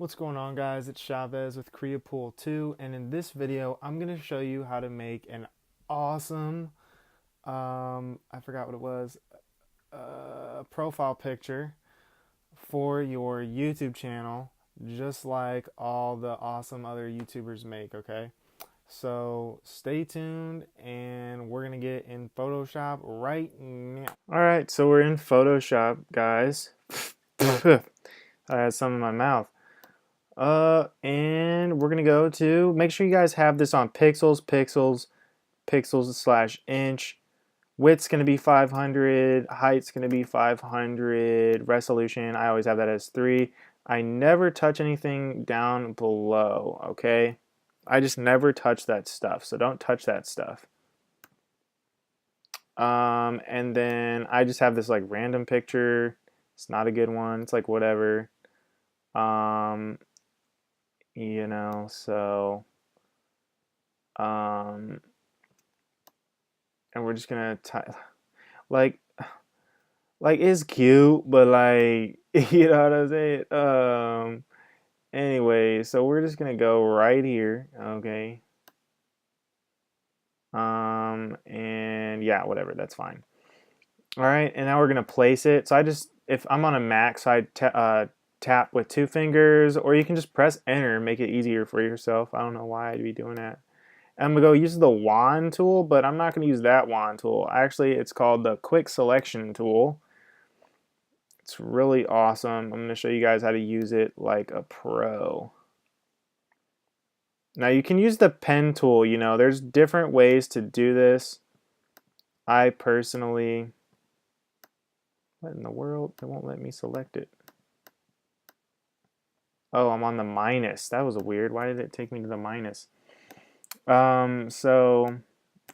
What's going on, guys? It's Chavez with Pool 2, and in this video I'm going to show you how to make an awesome I forgot what it was, profile picture for your YouTube channel, just like all the awesome other YouTubers make. Okay, so stay tuned and we're going to get in Photoshop right now. Alright, so we're in Photoshop, guys. I had some in my mouth. And we're gonna go to, make sure you guys have this on pixels/inch. Width's gonna be 500, height's gonna be 500, resolution, I always have that as 3. I never touch anything down below, okay? I just never touch that stuff, so don't touch that stuff. And then I just have this like random picture. It's not a good one, it's like whatever. So and we're just gonna like it's cute, but like you know what I'm saying. Anyway, so we're just gonna go right here, okay. And yeah, whatever, that's fine. All right, and now we're gonna place it. So if I'm on a Mac, so I tap with 2 fingers, or you can just press enter and make it easier for yourself. I don't know why I'd be doing that. I'm gonna go use the wand tool, but I'm not gonna use that wand tool. Actually, it's called the quick selection tool. It's really awesome. I'm gonna show you guys how to use it like a pro. Now you can use the pen tool, there's different ways to do this. I personally, what in the world? It won't let me select it. Oh, I'm on the minus. That was weird. Why did it take me to the minus? So I'm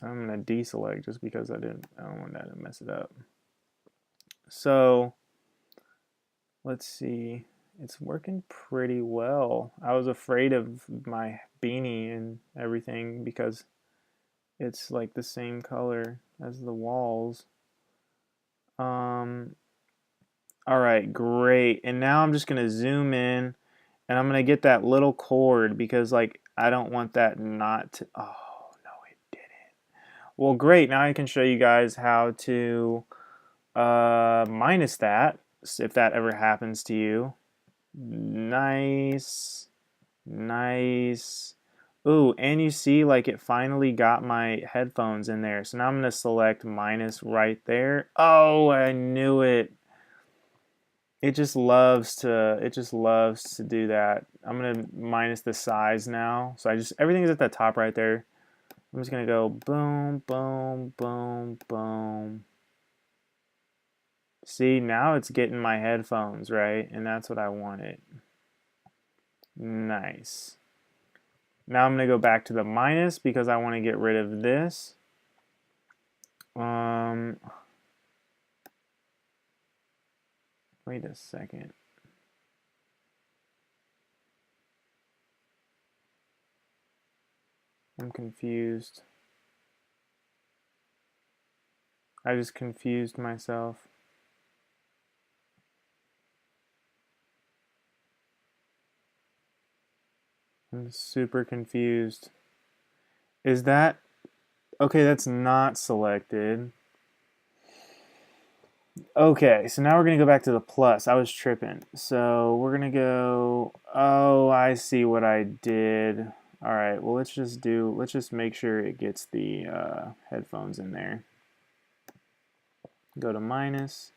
gonna deselect just because I don't want that to mess it up. So let's see. It's working pretty well. I was afraid of my beanie and everything because it's like the same color as the walls. Alright, great. And now I'm just gonna zoom in and I'm gonna get that little cord because like I don't want that not to, oh no it didn't. Well, great, now I can show you guys how to minus that if that ever happens to you. Nice. Ooh, and you see like it finally got my headphones in there. So now I'm gonna select minus right there. Oh, I knew it. It just loves to do that. I'm gonna minus the size now. So everything's at the top right there. I'm just gonna go boom, boom, boom, boom. See, now it's getting my headphones, right? And that's what I wanted. Nice. Now I'm gonna go back to the minus because I want to get rid of this. Wait a second. I'm confused. I just confused myself. I'm super confused. Is that okay? That's not selected. Okay, so now we're gonna go back to the plus. I was tripping. So we're gonna go, oh, I see what I did. All right, well, let's just make sure it gets the headphones in there. Go to minus.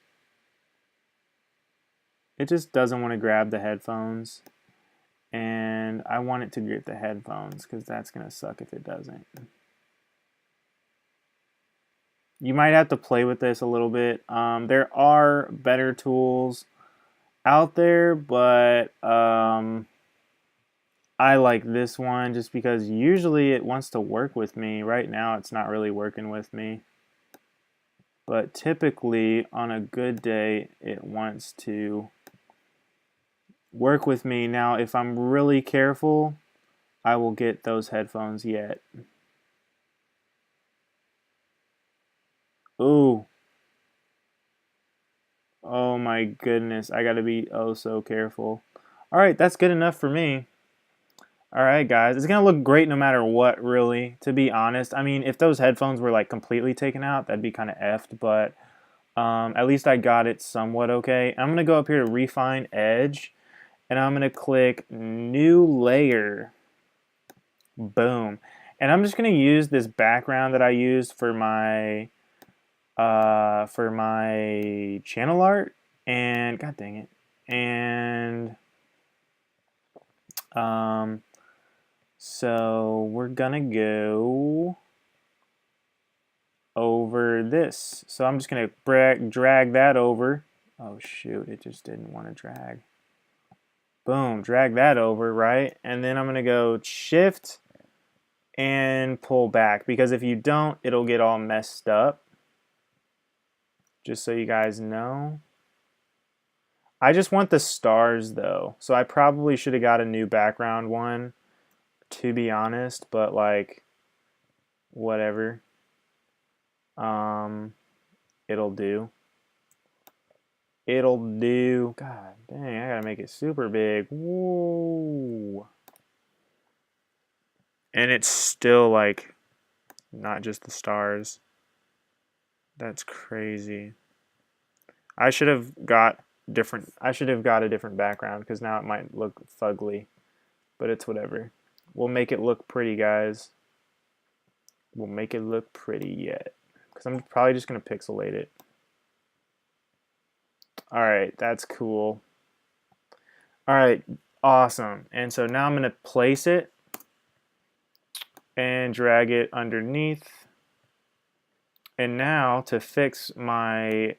It just doesn't want to grab the headphones. And I want it to get the headphones because that's gonna suck if it doesn't. You might have to play with this a little bit. There are better tools out there, but I like this one just because usually it wants to work with me. Right now it's not really working with me. But typically on a good day it wants to work with me. Now if I'm really careful, I will get those headphones yet. Ooh. Oh my goodness, I gotta be oh so careful. All right, that's good enough for me. All right, guys, it's gonna look great no matter what, really, to be honest. I mean, if those headphones were like completely taken out, that'd be kind of effed, but at least I got it somewhat okay. I'm gonna go up here to refine edge, and I'm gonna click new layer. Boom. And I'm just gonna use this background that I used for my channel art, and god dang it. And so we're gonna go over this. So I'm just gonna drag that over. Oh shoot, it just didn't want to drag. Boom, drag that over, right? And then I'm gonna go shift and pull back, because if you don't, it'll get all messed up. Just so you guys know. I just want the stars though, so I probably should have got a new background one, to be honest, but like, whatever. It'll do. It'll do. God dang, I gotta make it super big. Whoa. And it's still like not just the stars. That's crazy. I should have got a different background, because now it might look fugly, but it's whatever. We'll make it look pretty, guys. We'll make it look pretty yet, because I'm probably just gonna pixelate it. All right, that's cool. All right, awesome. And so now I'm gonna place it and drag it underneath. And now to fix my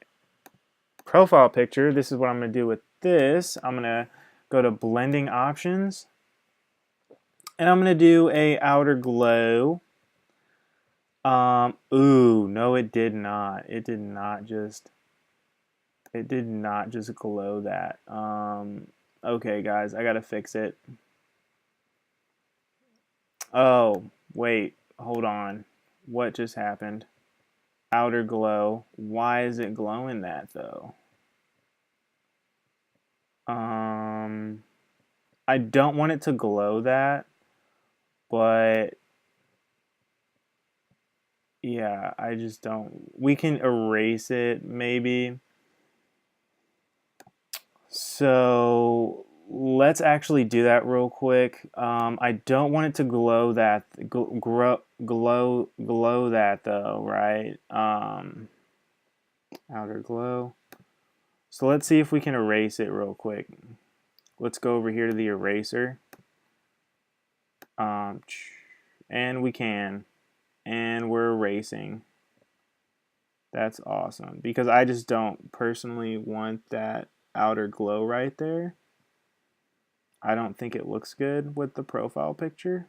profile picture, this is what I'm going to do with this. I'm going to go to blending options, and I'm going to do a outer glow. Ooh, no, it did not. It did not just glow that. Okay, guys, I got to fix it. Oh, wait, hold on. What just happened? Outer glow. Why is it glowing that though? I don't want it to glow that, but yeah, I just don't. We can erase it maybe. So let's actually do that real quick. I don't want it to glow that glow that though, right? Outer glow. So let's see if we can erase it real quick. Let's go over here to the eraser. And we can. And we're erasing. That's awesome, because I just don't personally want that outer glow right there. I don't think it looks good with the profile picture.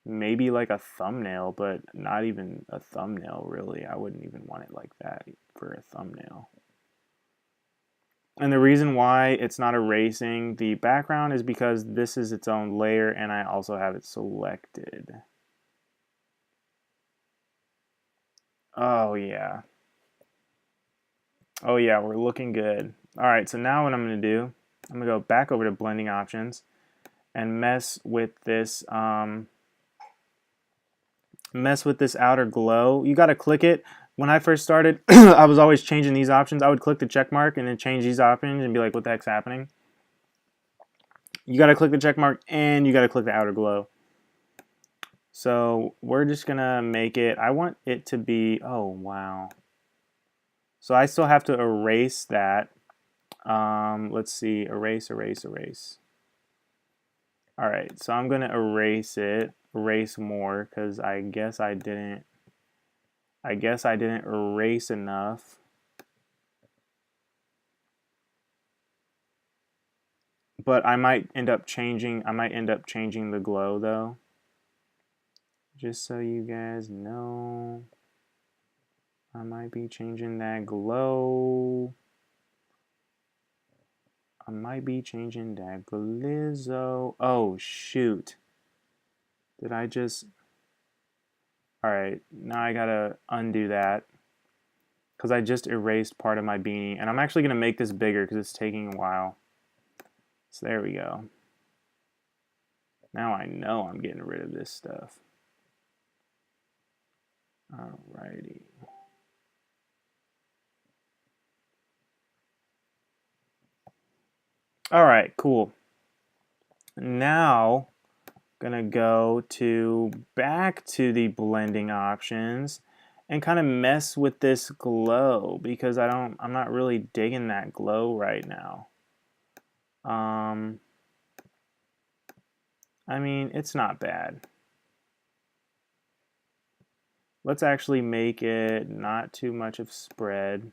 Maybe like a thumbnail, but not even a thumbnail really. I wouldn't even want it like that for a thumbnail. And the reason why it's not erasing the background is because this is its own layer, and I also have it selected. Oh yeah. Oh yeah, we're looking good. All right, so now what I'm gonna do, I'm gonna go back over to blending options and mess with this outer glow. You gotta click it. When I first started, I was always changing these options. I would click the check mark and then change these options and be like, what the heck's happening? You gotta click the check mark and you gotta click the outer glow. So we're just gonna make it, I want it to be, oh wow. So I still have to erase that. Let's see, erase. All right, so I'm gonna erase it, erase more, because I guess I didn't erase enough. But I might end up changing the glow though. Just so you guys know, I might be changing that glow. I might be changing that glizzo. Oh shoot. Did I just... Alright, now I gotta undo that, because I just erased part of my beanie, and I'm actually gonna make this bigger because it's taking a while. So there we go. Now I know I'm getting rid of this stuff. Alrighty. Alright, cool. Now gonna go back to the blending options and kind of mess with this glow because I'm not really digging that glow right now. I mean, it's not bad. Let's actually make it not too much of spread.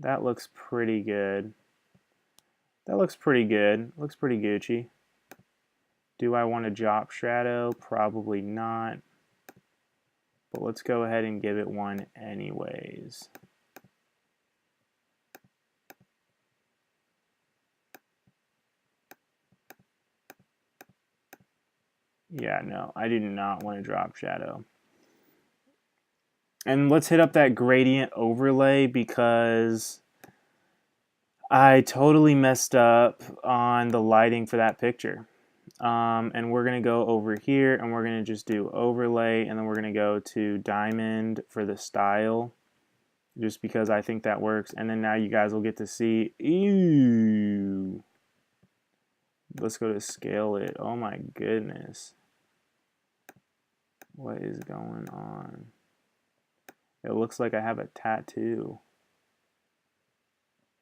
That looks pretty good. That looks pretty good. Looks pretty Gucci. Do I want to drop shadow? Probably not. But let's go ahead and give it one anyways. Yeah, no, I do not want to drop shadow. And let's hit up that gradient overlay because I totally messed up on the lighting for that picture. And we're going to go over here and we're going to just do overlay, and then we're going to go to diamond for the style just because I think that works. And then now you guys will get to see, ew. Let's go to scale it. Oh my goodness. What is going on? It looks like I have a tattoo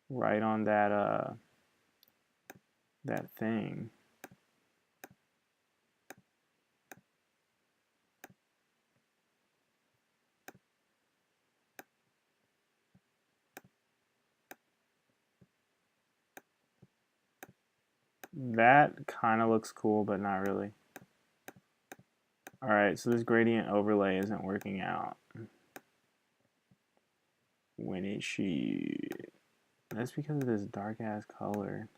right on that that thing. That kind of looks cool, but not really. Alright, so this gradient overlay isn't working out. When it should. That's because of this dark ass color.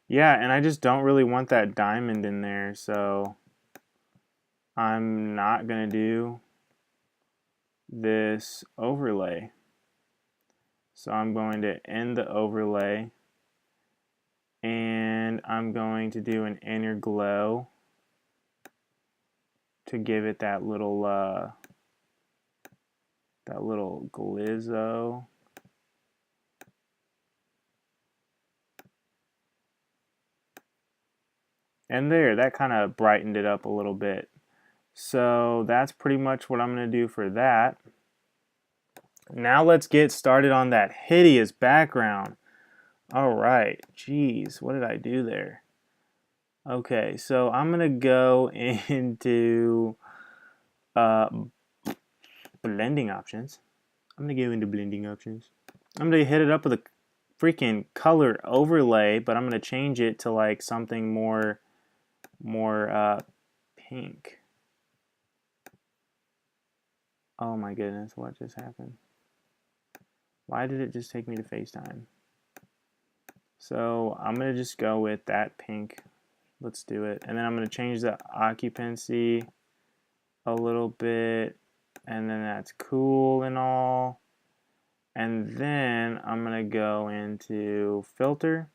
Yeah, and I just don't really want that diamond in there, so I'm not gonna do this overlay. So I'm going to end the overlay, and I'm going to do an inner glow to give it that little glizzo. And there, that kind of brightened it up a little bit. So that's pretty much what I'm going to do for that. Now let's get started on that hideous background. Alright, geez, what did I do there? Okay, so I'm going to go into blending options. I'm going to go into blending options. I'm going to hit it up with a freaking color overlay, but I'm going to change it to like something more pink. Oh my goodness, what just happened? Why did it just take me to FaceTime? So I'm going to just go with that pink. Let's do it. And then I'm going to change the occupancy a little bit. And then that's cool and all. And then I'm going to go into filter.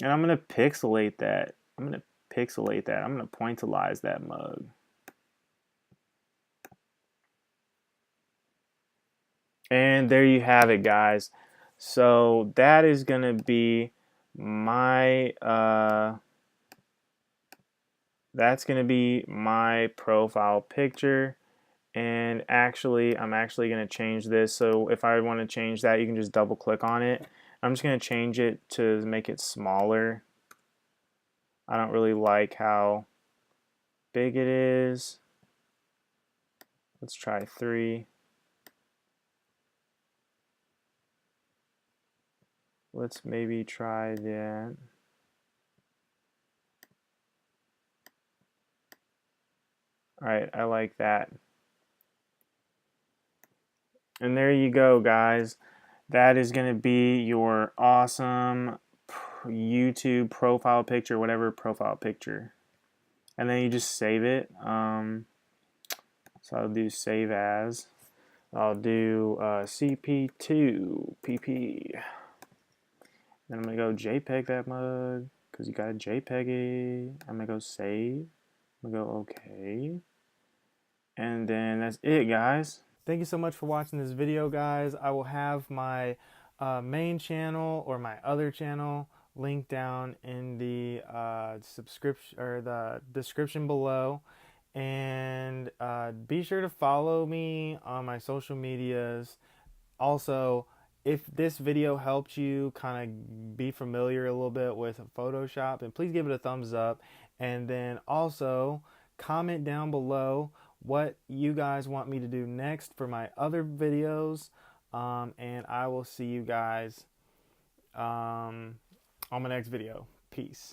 And I'm going to pixelate that. I'm going to pointillize that mug. And there you have it, guys. So that is going to be my that's going to be my profile picture. And actually, I'm actually going to change this. So if I want to change that, you can just double click on it. I'm just going to change it to make it smaller. I don't really like how big it is. Let's try 3. Let's maybe try that. Alright, I like that. And there you go, guys. That is going to be your awesome YouTube profile picture, whatever profile picture. And then you just save it. So I'll do save as. I'll do CP2 PP. Then I'm going to go JPEG that mug because you got to JPEG it. I'm going to go save. I'm going to go OK. And then that's it, guys. Thank you so much for watching this video, guys. I will have my main channel or my other channel linked down in the subscription or the description below. And be sure to follow me on my social medias. Also, if this video helped you kind of be familiar a little bit with Photoshop, and please give it a thumbs up. And then also comment down below what you guys want me to do next for my other videos. And I will see you guys on my next video. Peace.